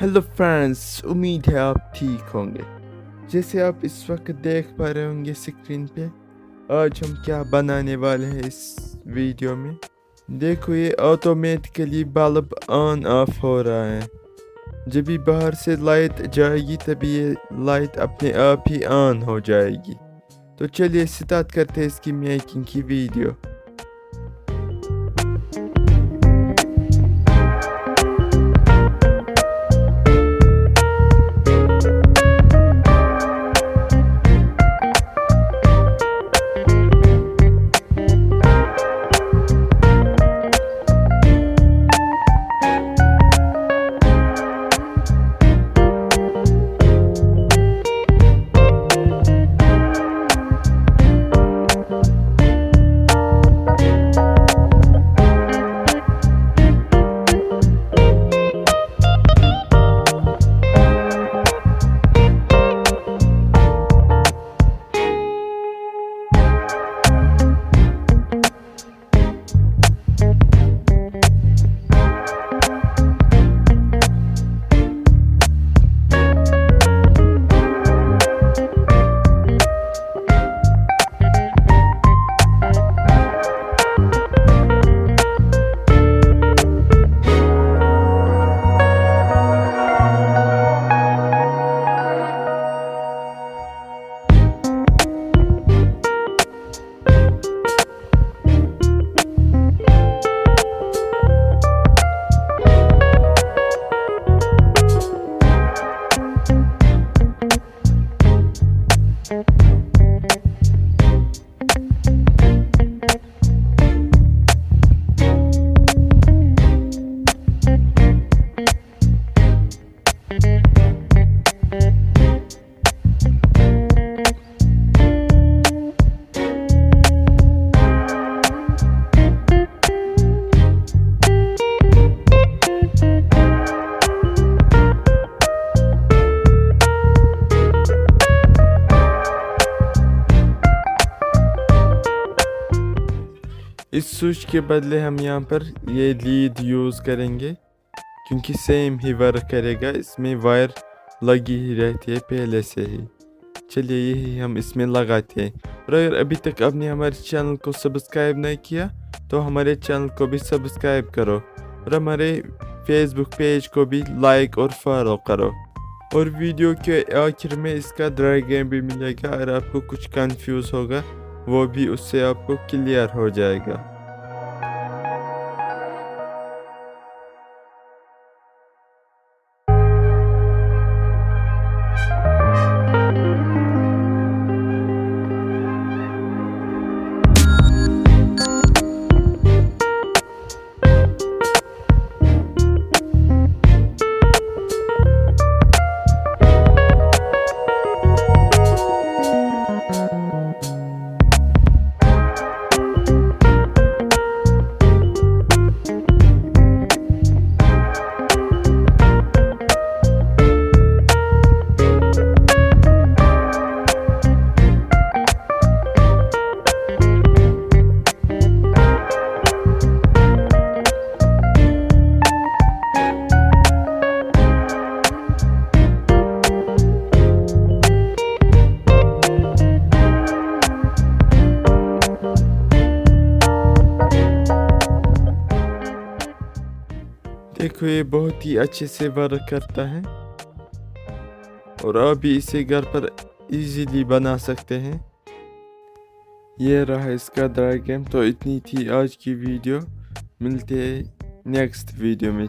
Hello friends, उम्मीद है आप ठीक होंगे। जैसे आप इस वक्त देख पा रहे होंगे स्क्रीन पे, आज हम क्या बनाने वाले हैं इस वीडियो में। देखो, ये ऑटोमेटिकली बल्ब ऑन ऑफ हो रहा है। जब भी बाहर से लाइट जाएगी तभी ये लाइट अपने आप ही ऑन हो जाएगी। तो चलिए स्टार्ट करते हैं इसकी मेकिंग की वीडियो। इस स्विच के बदले हम यहाँ पर ये लीड यूज़ करेंगे, क्योंकि सेम ही वर्क करेगा। इसमें वायर लगी ही रहती है पहले से ही। चलिए यही हम इसमें लगाते हैं। और अगर अभी तक आपने हमारे चैनल को सब्सक्राइब नहीं किया तो हमारे चैनल को भी सब्सक्राइब करो और हमारे फेसबुक पेज को भी लाइक और फॉलो करो। और वीडियो के आखिर में इसका डायग्राम भी मिलेगा। अगर आपको कुछ कंफ्यूज होगा वो भी उससे आपको क्लियर हो जाएगा। देखो, ये बहुत ही अच्छे से वर्क करता है और आप भी इसे घर पर इजीली बना सकते हैं। ये रहा इसका डायग्राम। तो इतनी थी आज की वीडियो। मिलते हैं नेक्स्ट वीडियो में।